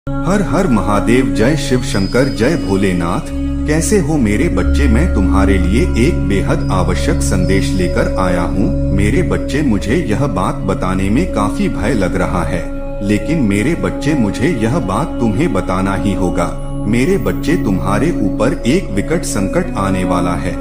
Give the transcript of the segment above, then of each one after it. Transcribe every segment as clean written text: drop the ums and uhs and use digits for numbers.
हर हर महादेव, जय शिव शंकर, जय भोलेनाथ। कैसे हो मेरे बच्चे? मैं तुम्हारे लिए एक बेहद आवश्यक संदेश लेकर आया हूँ। मेरे बच्चे, मुझे यह बात बताने में काफी भय लग रहा है, लेकिन मेरे बच्चे मुझे यह बात तुम्हें बताना ही होगा। मेरे बच्चे, तुम्हारे ऊपर एक विकट संकट आने वाला है,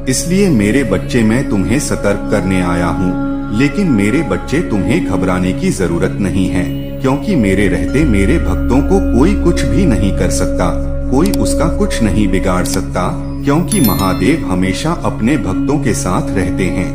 इसलिए मेरे बच्चे मैं तुम्हें सतर्क करने आया हूँ। लेकिन मेरे बच्चे, तुम्हें घबराने की जरूरत नहीं है, क्योंकि मेरे रहते मेरे भक्तों को कोई कुछ भी नहीं कर सकता, कोई उसका कुछ नहीं बिगाड़ सकता, क्योंकि महादेव हमेशा अपने भक्तों के साथ रहते हैं।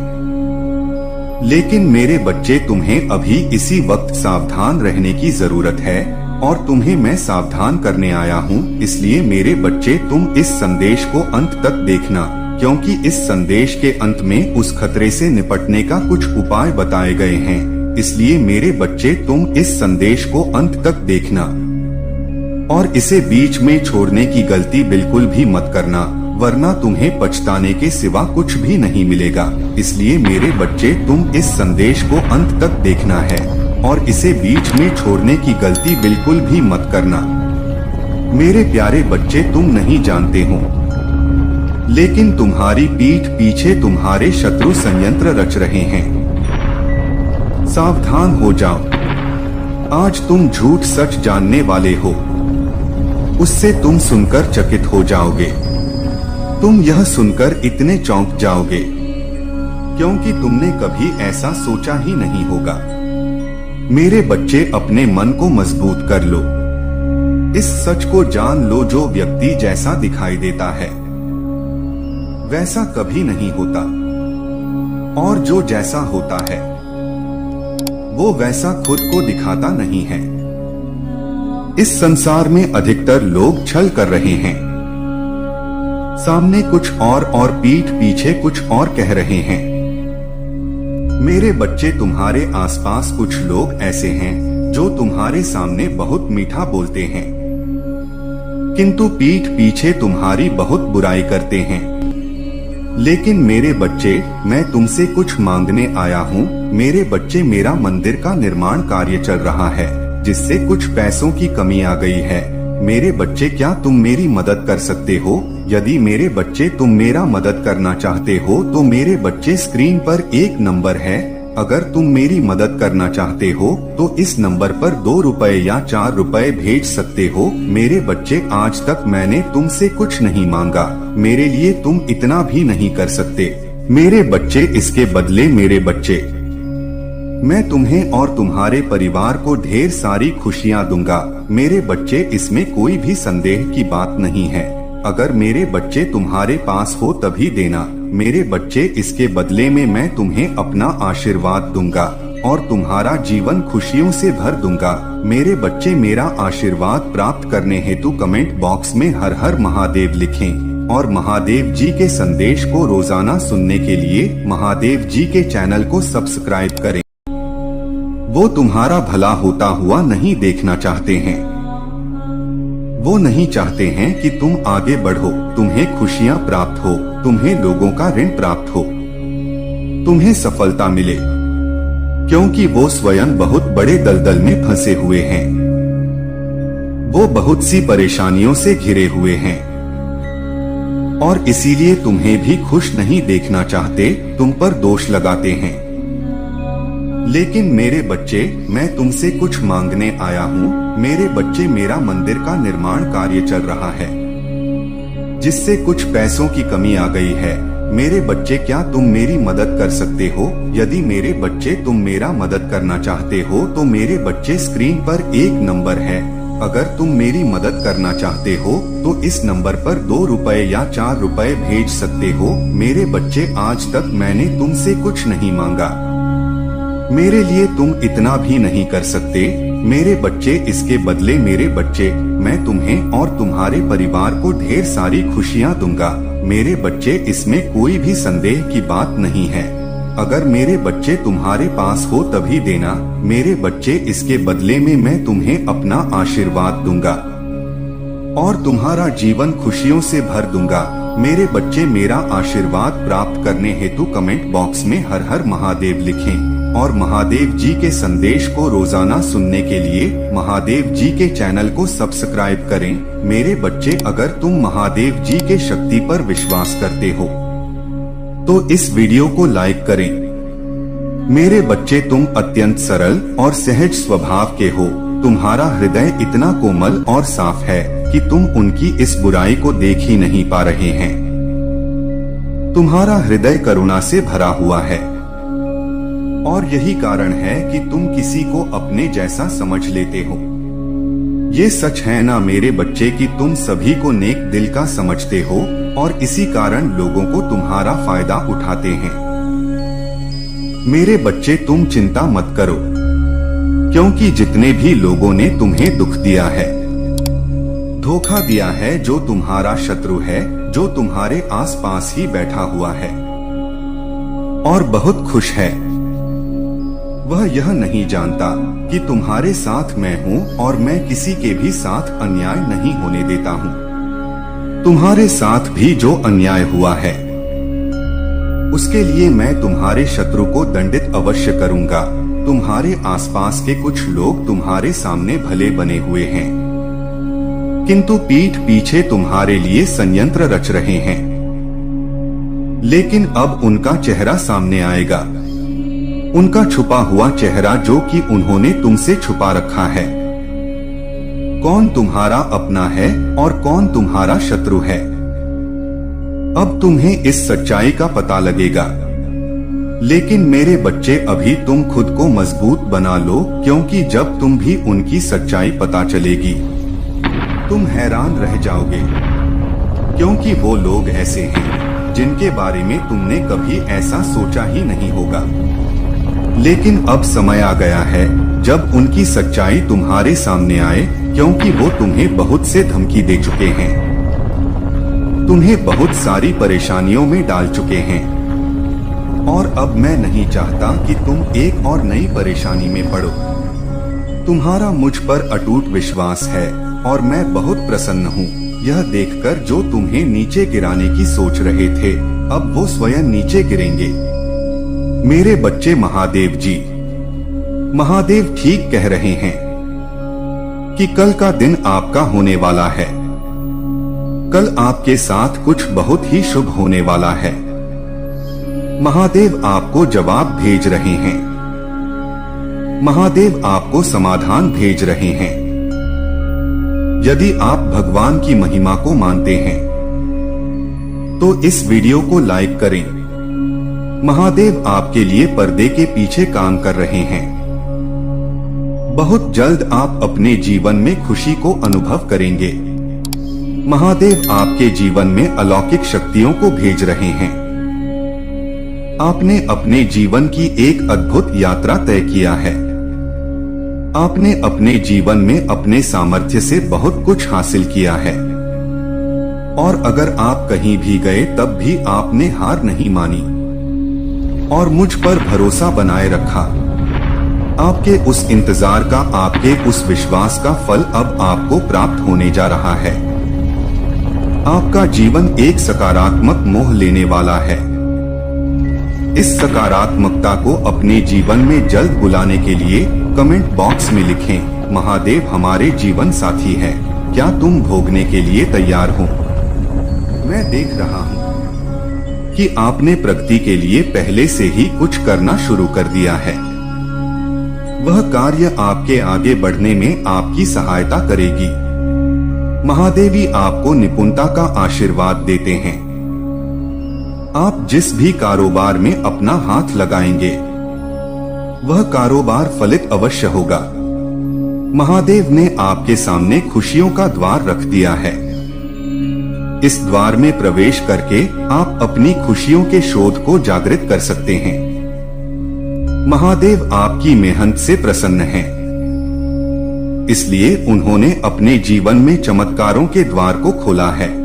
लेकिन मेरे बच्चे, तुम्हें अभी इसी वक्त सावधान रहने की जरूरत है, और तुम्हें मैं सावधान करने आया हूँ। इसलिए मेरे बच्चे, तुम इस संदेश को अंत तक देखना, क्योंकि इस संदेश के अंत में उस खतरे से निपटने का कुछ उपाय बताए गए हैं। इसलिए मेरे बच्चे, तुम इस संदेश को अंत तक देखना, और इसे बीच में छोड़ने की गलती बिल्कुल भी मत करना, वरना तुम्हें पछताने के सिवा कुछ भी नहीं मिलेगा। इसलिए मेरे बच्चे, तुम इस संदेश को अंत तक देखना है, और इसे बीच में छोड़ने की गलती बिल्कुल भी मत करना। मेरे प्यारे बच्चे, तुम नहीं जानते हो, लेकिन तुम्हारी पीठ पीछे तुम्हारे शत्रु संयंत्र रच रहे हैं। सावधान हो जाओ, आज तुम झूठ सच जानने वाले हो, उससे तुम सुनकर चकित हो जाओगे। तुम यह सुनकर इतने चौंक जाओगे, क्योंकि तुमने कभी ऐसा सोचा ही नहीं होगा। मेरे बच्चे, अपने मन को मजबूत कर लो, इस सच को जान लो, जो व्यक्ति जैसा दिखाई देता है वैसा कभी नहीं होता, और जो जैसा होता है वो वैसा खुद को दिखाता नहीं है। इस संसार में अधिकतर लोग छल कर रहे हैं, सामने कुछ और पीठ पीछे कुछ और कह रहे हैं। मेरे बच्चे, तुम्हारे आसपास कुछ लोग ऐसे हैं जो तुम्हारे सामने बहुत मीठा बोलते हैं, किंतु पीठ पीछे तुम्हारी बहुत बुराई करते हैं। लेकिन मेरे बच्चे, मैं तुमसे कुछ मांगने आया हूँ। मेरे बच्चे, मेरा मंदिर का निर्माण कार्य चल रहा है, जिससे कुछ पैसों की कमी आ गई है। मेरे बच्चे, क्या तुम मेरी मदद कर सकते हो? यदि मेरे बच्चे तुम मेरा मदद करना चाहते हो, तो मेरे बच्चे स्क्रीन पर एक नंबर है। अगर तुम मेरी मदद करना चाहते हो तो इस नंबर पर 2 रुपए या 4 रुपए भेज सकते हो। मेरे बच्चे, आज तक मैंने तुमसे कुछ नहीं मांगा, मेरे लिए तुम इतना भी नहीं कर सकते। मेरे बच्चे, इसके बदले मेरे बच्चे, मैं तुम्हें और तुम्हारे परिवार को ढेर सारी खुशियाँ दूंगा। मेरे बच्चे, इसमें कोई भी संदेह की बात नहीं है। अगर मेरे बच्चे तुम्हारे पास हो तभी देना। मेरे बच्चे, इसके बदले में मैं तुम्हें अपना आशीर्वाद दूंगा, और तुम्हारा जीवन खुशियों से भर दूंगा। मेरे बच्चे, मेरा आशीर्वाद प्राप्त करने हेतु कमेंट बॉक्स में हर हर महादेव लिखें, और महादेव जी के संदेश को रोजाना सुनने के लिए महादेव जी के चैनल को सब्सक्राइब करें। वो तुम्हारा भला होता हुआ नहीं देखना चाहते हैं, वो नहीं चाहते हैं कि तुम आगे बढ़ो, तुम्हें खुशियाँ प्राप्त हो, तुम्हें लोगों का ऋण प्राप्त हो, तुम्हें सफलता मिले, क्योंकि वो स्वयं बहुत बड़े दलदल में फंसे हुए हैं। वो बहुत सी परेशानियों से घिरे हुए हैं, और इसीलिए तुम्हें भी खुश नहीं देखना चाहते, तुम पर दोष लगाते हैं। लेकिन मेरे बच्चे, मैं तुमसे कुछ मांगने आया हूँ। मेरे बच्चे, मेरा मंदिर का निर्माण कार्य चल रहा है, जिससे कुछ पैसों की कमी आ गई है। मेरे बच्चे, क्या तुम मेरी मदद कर सकते हो? यदि मेरे बच्चे तुम मेरा मदद करना चाहते हो, तो मेरे बच्चे स्क्रीन पर एक नंबर है। अगर तुम मेरी मदद करना चाहते हो तो इस नंबर पर 2 रुपए या 4 रुपए भेज सकते हो। मेरे बच्चे, आज तक मैंने तुमसे कुछ नहीं मांगा, मेरे लिए तुम इतना भी नहीं कर सकते। मेरे बच्चे, इसके बदले मेरे बच्चे, मैं तुम्हें और तुम्हारे परिवार को ढेर सारी खुशियाँ दूंगा। मेरे बच्चे, इसमें कोई भी संदेह की बात नहीं है। अगर मेरे बच्चे तुम्हारे पास हो तभी देना। मेरे बच्चे, इसके बदले में मैं तुम्हें अपना आशीर्वाद दूंगा, और तुम्हारा जीवन खुशियों से भर दूंगा। मेरे बच्चे, मेरा आशीर्वाद प्राप्त करने हेतु कमेंट बॉक्स में हर हर महादेव लिखें। और महादेव जी के संदेश को रोजाना सुनने के लिए महादेव जी के चैनल को सब्सक्राइब करें। मेरे बच्चे, अगर तुम महादेव जी के शक्ति पर विश्वास करते हो तो इस वीडियो को लाइक करें। मेरे बच्चे, तुम अत्यंत सरल और सहज स्वभाव के हो। तुम्हारा हृदय इतना कोमल और साफ है कि तुम उनकी इस बुराई को देख ही नहीं पा रहे हैं। तुम्हारा हृदय करुणा से भरा हुआ है और यही कारण है कि तुम किसी को अपने जैसा समझ लेते हो। ये सच है ना मेरे बच्चे कि तुम सभी को नेक दिल का समझते हो और इसी कारण लोगों को तुम्हारा फायदा उठाते हैं। मेरे बच्चे, तुम चिंता मत करो, क्योंकि जितने भी लोगों ने तुम्हें दुख दिया है, धोखा दिया है, जो तुम्हारा शत्रु है, जो तुम्हारे आसपास ही बैठा हुआ है और बहुत खुश है, वह यह नहीं जानता कि तुम्हारे साथ मैं हूँ और मैं किसी के भी साथ अन्याय नहीं होने देता हूँ। तुम्हारे साथ भी जो अन्याय हुआ है उसके लिए मैं तुम्हारे शत्रु को दंडित अवश्य करूंगा। तुम्हारे आसपास के कुछ लोग तुम्हारे सामने भले बने हुए हैं, किंतु पीठ पीछे तुम्हारे लिए संयंत्र रच रहे हैं। लेकिन अब उनका चेहरा सामने आएगा, उनका छुपा हुआ चेहरा जो कि उन्होंने तुमसे छुपा रखा है। कौन तुम्हारा अपना है और कौन तुम्हारा शत्रु है, अब तुम्हें इस सच्चाई का पता लगेगा। लेकिन मेरे बच्चे, अभी तुम खुद को मजबूत बना लो, क्योंकि जब तुम भी उनकी सच्चाई पता चलेगी तुम हैरान रह जाओगे, क्योंकि वो लोग ऐसे हैं जिनके बारे में तुमने कभी ऐसा सोचा ही नहीं होगा। लेकिन अब समय आ गया है जब उनकी सच्चाई तुम्हारे सामने आए, क्योंकि वो तुम्हें बहुत से धमकी दे चुके हैं, तुम्हें बहुत सारी परेशानियों में डाल चुके हैं और अब मैं नहीं चाहता कि तुम एक और नई परेशानी में पड़ो। तुम्हारा मुझ पर अटूट विश्वास है और मैं बहुत प्रसन्न हूँ यह देखकर जो तुम्हें नीचे गिराने की सोच रहे थे, अब वो स्वयं नीचे गिरेंगे। मेरे बच्चे, महादेव ठीक कह रहे हैं कि कल का दिन आपका होने वाला है। कल आपके साथ कुछ बहुत ही शुभ होने वाला है। महादेव आपको जवाब भेज रहे हैं, महादेव आपको समाधान भेज रहे हैं। यदि आप भगवान की महिमा को मानते हैं तो इस वीडियो को लाइक करें। महादेव आपके लिए पर्दे के पीछे काम कर रहे हैं। बहुत जल्द आप अपने जीवन में खुशी को अनुभव करेंगे। महादेव आपके जीवन में अलौकिक शक्तियों को भेज रहे हैं। आपने अपने जीवन की एक अद्भुत यात्रा तय किया है। आपने अपने जीवन में अपने सामर्थ्य से बहुत कुछ हासिल किया है और अगर आप कहीं भी गए तब भी आपने हार नहीं मानी और मुझ पर भरोसा बनाए रखा। आपके उस इंतजार का, आपके उस विश्वास का फल अब आपको प्राप्त होने जा रहा है। आपका जीवन एक सकारात्मक मोह लेने वाला है। इस सकारात्मकता को अपने जीवन में जल्द बुलाने के लिए कमेंट बॉक्स में लिखें, महादेव हमारे जीवन साथी है, क्या तुम भोगने के लिए तैयार हो? मैं देख रहा हूँ कि आपने प्रगति के लिए पहले से ही कुछ करना शुरू कर दिया है। वह कार्य आपके आगे बढ़ने में आपकी सहायता करेगी। महादेवी आपको निपुणता का आशीर्वाद देते हैं। आप जिस भी कारोबार में अपना हाथ लगाएंगे वह कारोबार फलित अवश्य होगा। महादेव ने आपके सामने खुशियों का द्वार रख दिया है। इस द्वार में प्रवेश करके आप अपनी खुशियों के शोध को जागृत कर सकते हैं। महादेव आपकी मेहनत से प्रसन्न हैं। इसलिए उन्होंने अपने जीवन में चमत्कारों के द्वार को खोला है।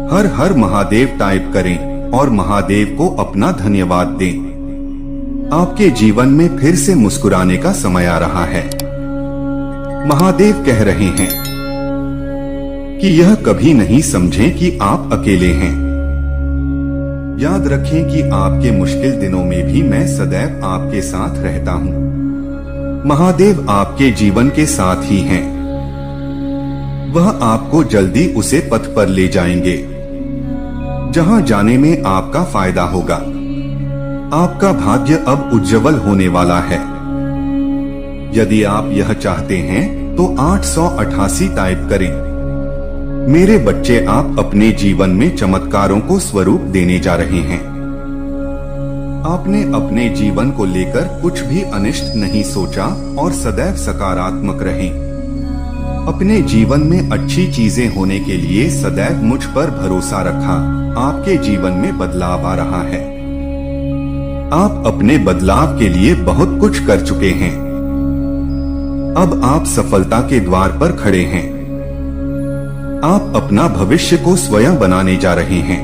हर हर महादेव टाइप करें और महादेव को अपना धन्यवाद दें। आपके जीवन में फिर से मुस्कुराने का समय आ रहा है। महादेव कह रहे हैं कि यह कभी नहीं समझें कि आप अकेले हैं। याद रखें कि आपके मुश्किल दिनों में भी मैं सदैव आपके साथ रहता हूँ। महादेव आपके जीवन के साथ ही हैं। वह आपको जल्दी उसे पथ पर ले जाएंगे जहां जाने में आपका फायदा होगा। आपका भाग्य अब उज्जवल होने वाला है। यदि आप यह चाहते हैं तो 888 टाइप करें। मेरे बच्चे, आप अपने जीवन में चमत्कारों को स्वरूप देने जा रहे हैं। आपने अपने जीवन को लेकर कुछ भी अनिष्ट नहीं सोचा और सदैव सकारात्मक रहें। अपने जीवन में अच्छी चीजें होने के लिए सदैव मुझ पर भरोसा रखा। आपके जीवन में बदलाव आ रहा है। आप अपने बदलाव के लिए बहुत कुछ कर चुके हैं। अब आप सफलता के द्वार पर खड़े हैं। आप अपना भविष्य को स्वयं बनाने जा रहे हैं।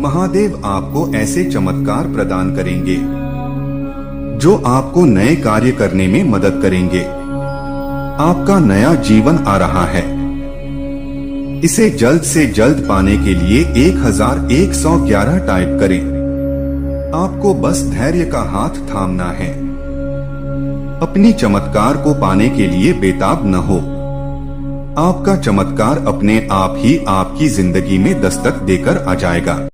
महादेव आपको ऐसे चमत्कार प्रदान करेंगे जो आपको नए कार्य करने में मदद करेंगे। आपका नया जीवन आ रहा है। इसे जल्द से जल्द पाने के लिए 1111 टाइप करें। आपको बस धैर्य का हाथ थामना है। अपनी चमत्कार को पाने के लिए बेताब न हो। आपका चमत्कार अपने आप ही आपकी जिंदगी में दस्तक देकर आ जाएगा।